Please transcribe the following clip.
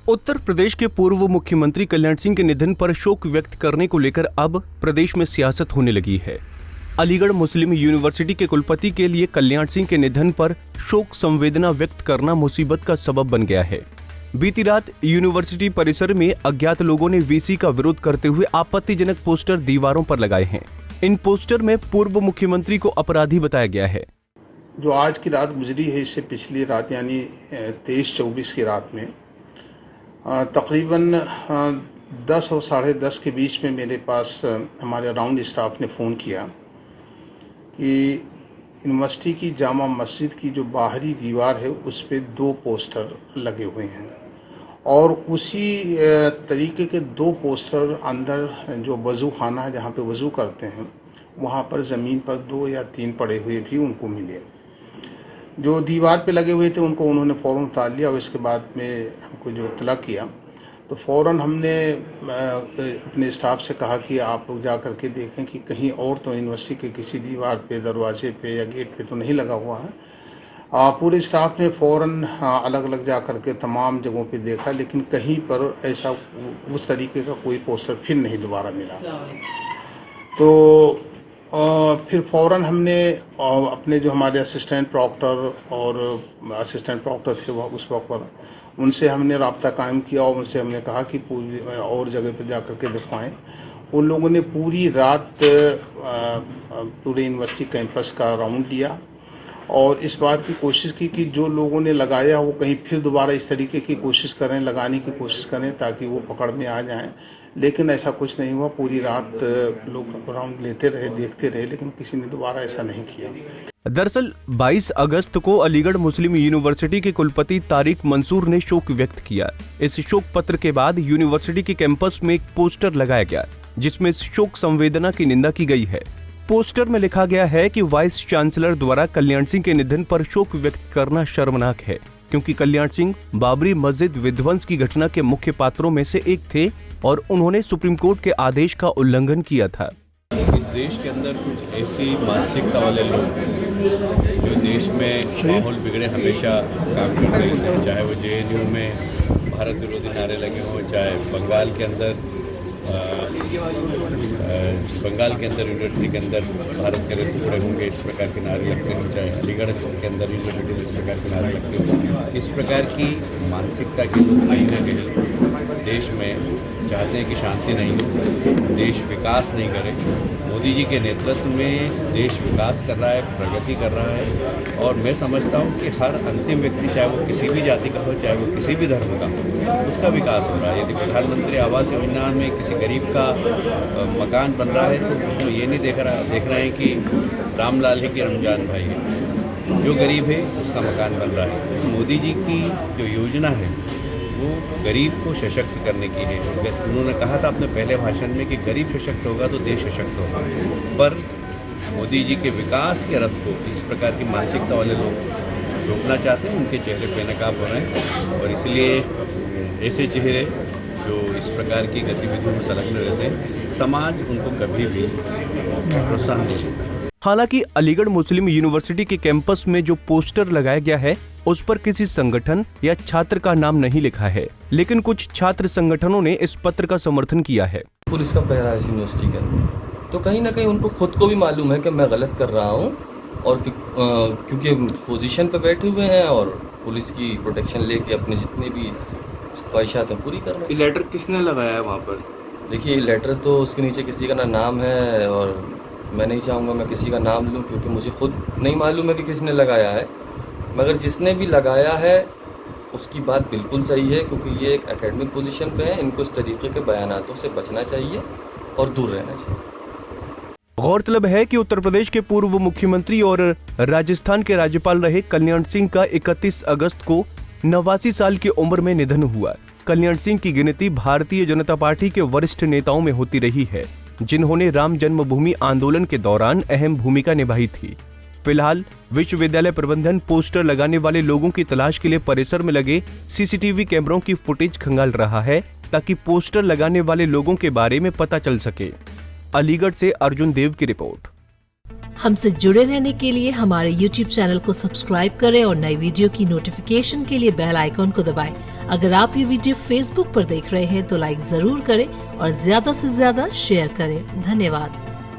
उत्तर प्रदेश के पूर्व मुख्यमंत्री कल्याण सिंह के निधन पर शोक व्यक्त करने को लेकर अब प्रदेश में सियासत होने लगी है। अलीगढ़ मुस्लिम यूनिवर्सिटी के कुलपति के लिए कल्याण सिंह के निधन पर शोक संवेदना व्यक्त करना मुसीबत का सबब बन गया है। बीती रात यूनिवर्सिटी परिसर में अज्ञात लोगों ने वीसी का विरोध करते हुए आपत्तिजनक पोस्टर दीवारों पर लगाए हैं। इन पोस्टर में पूर्व मुख्यमंत्री को अपराधी बताया गया है। जो आज की रात गुजरी है, इससे पिछली रात यानी 23-24 की रात में तकरीबन 10 और 10:30 के बीच में मेरे पास हमारे राउंड स्टाफ ने फ़ोन किया कि यूनिवर्सिटी की जामा मस्जिद की जो बाहरी दीवार है उस पे 2 पोस्टर लगे हुए हैं और उसी तरीके के 2 पोस्टर अंदर जो वज़ू खाना है जहाँ पे वज़ू करते हैं वहाँ पर ज़मीन पर 2 या 3 पड़े हुए भी उनको मिले। जो दीवार पे लगे हुए थे उनको उन्होंने फ़ौरन उतार लिया और इसके बाद में हमको जो इत्तला किया तो फ़ौरन हमने अपने स्टाफ से कहा कि आप लोग जा कर के देखें कि कहीं और तो यूनिवर्सिटी के किसी दीवार पे, दरवाजे पे या गेट पे तो नहीं लगा हुआ है। पूरे स्टाफ ने फ़ौरन अलग अलग जा कर के तमाम जगहों पे देखा, लेकिन कहीं पर ऐसा उस तरीके का कोई पोस्टर फिर नहीं दोबारा मिला। तो फिर फ़ौरन हमने अपने जो हमारे असिस्टेंट प्रॉक्टर थे वह उस वक्त पर उनसे हमने राब्ता कायम किया और उनसे हमने कहा कि पूरी और जगह पर जा कर के दिखवाएँ। उन लोगों ने पूरी रात पूरे यूनिवर्सिटी कैंपस का राउंड लिया और इस बात की कोशिश की कि जो लोगों ने लगाया वो कहीं फिर दोबारा इस तरीके की कोशिश करें, लगाने की कोशिश करें ताकि वो पकड़ में आ जाएं, लेकिन ऐसा कुछ नहीं हुआ। पूरी रात लोग राउंड लेते रहे, देखते रहे, लेकिन किसी ने दोबारा ऐसा नहीं किया। दरअसल 22 अगस्त को अलीगढ़ मुस्लिम यूनिवर्सिटी के कुलपति तारिक मंसूर ने शोक व्यक्त किया। इस शोक पत्र के बाद यूनिवर्सिटी के कैंपस में एक पोस्टर लगाया गया जिसमें शोक संवेदना की निंदा की गई है। पोस्टर में लिखा गया है कि वाइस चांसलर द्वारा कल्याण सिंह के निधन पर शोक व्यक्त करना शर्मनाक है, क्योंकि कल्याण सिंह बाबरी मस्जिद विध्वंस की घटना के मुख्य पात्रों में से एक थे और उन्होंने सुप्रीम कोर्ट के आदेश का उल्लंघन किया था। इस देश के अंदर कुछ ऐसी मानसिकता वाले लोग जो देश में माहौल बिगड़े हमेशा काम कर रहे हैं, चाहे वो JNU में भारत विरोधी नारे लगे हों, चाहे बंगाल के अंदर यूनिवर्सिटी के अंदर भारत के टुकड़े होंगे इस प्रकार के नारे लगते हों, चाहे अलीगढ़ के अंदर यूनिवर्सिटी में इस प्रकार के नारे लगते हों। इस प्रकार की मानसिकता के लोग कहीं न कहीं देश में चाहते हैं कि शांति नहीं हो, देश विकास नहीं करे। मोदी जी के नेतृत्व में देश विकास कर रहा है, प्रगति कर रहा है और मैं समझता हूँ कि हर अंतिम व्यक्ति, चाहे वो किसी भी जाति का हो, चाहे वो किसी भी धर्म का हो, उसका विकास हो रहा है। यदि प्रधानमंत्री आवास योजना में किसी गरीब का मकान बन रहा है तो उसमें ये नहीं देख रहे हैं कि रामलाल है कि रमजान भाई है, जो गरीब है उसका मकान बन रहा है। तो मोदी जी की जो योजना है वो गरीब को सशक्त करने की है। उन्होंने कहा था अपने पहले भाषण में कि गरीब सशक्त होगा तो देश सशक्त होगा, पर मोदी जी के विकास के रथ को इस प्रकार की मानसिकता वाले लोग रोकना चाहते हैं। उनके चेहरे बेनकाब हो रहे हैं और इसलिए ऐसे चेहरे जो इस प्रकार की गतिविधियों में संलग्न रहते हैं, समाज उनको कभी भी प्रोत्साहन नहीं देता। हालांकि अलीगढ़ मुस्लिम यूनिवर्सिटी के कैंपस में जो पोस्टर लगाया गया है उस पर किसी संगठन या छात्र का नाम नहीं लिखा है, लेकिन कुछ छात्र संगठनों ने इस पत्र का समर्थन किया है। पुलिस का पहरा है इस यूनिवर्सिटी के अंदर, तो कहीं ना कहीं उनको खुद को भी मालूम है कि मैं गलत कर रहा हूँ और क्योंकि पोजीशन पे बैठे हुए हैं और पुलिस की प्रोटेक्शन लेके अपने जितने भी ख्वाहिशात हैं पूरी कर रहे हैं। ये लेटर किसने लगाया है वहाँ पर? देखिए, लेटर तो उसके नीचे किसी का ना नाम है और मैं नहीं चाहूँगा मैं किसी का नाम लूँ क्योंकि मुझे खुद नहीं मालूम है कि किसने लगाया है, मगर जिसने भी लगाया है उसकी बात बिल्कुल सही है, क्योंकि ये एक एकेडमिक पोजीशन पे है। इनको इस तरीके के बयानातों से बचना चाहिए और दूर रहना चाहिए। गौरतलब है कि उत्तर प्रदेश के पूर्व मुख्यमंत्री और राजस्थान के राज्यपाल रहे कल्याण सिंह का 31 अगस्त को 89 साल की उम्र में निधन हुआ। कल्याण सिंह की गिनती भारतीय जनता पार्टी के वरिष्ठ नेताओं में होती रही है, जिन्होंने राम जन्मभूमि आंदोलन के दौरान अहम भूमिका निभाई थी। फिलहाल विश्वविद्यालय प्रबंधन पोस्टर लगाने वाले लोगों की तलाश के लिए परिसर में लगे CCTV कैमरों की फुटेज खंगाल रहा है ताकि पोस्टर लगाने वाले लोगों के बारे में पता चल सके। अलीगढ़ से अर्जुन देव की रिपोर्ट। हमसे जुड़े रहने के लिए हमारे YouTube चैनल को सब्सक्राइब करें और नई वीडियो की नोटिफिकेशन के लिए बेल आइकॉन को दबाएं। अगर आप ये वीडियो Facebook पर देख रहे हैं तो लाइक जरूर करें और ज्यादा से ज्यादा शेयर करें। धन्यवाद।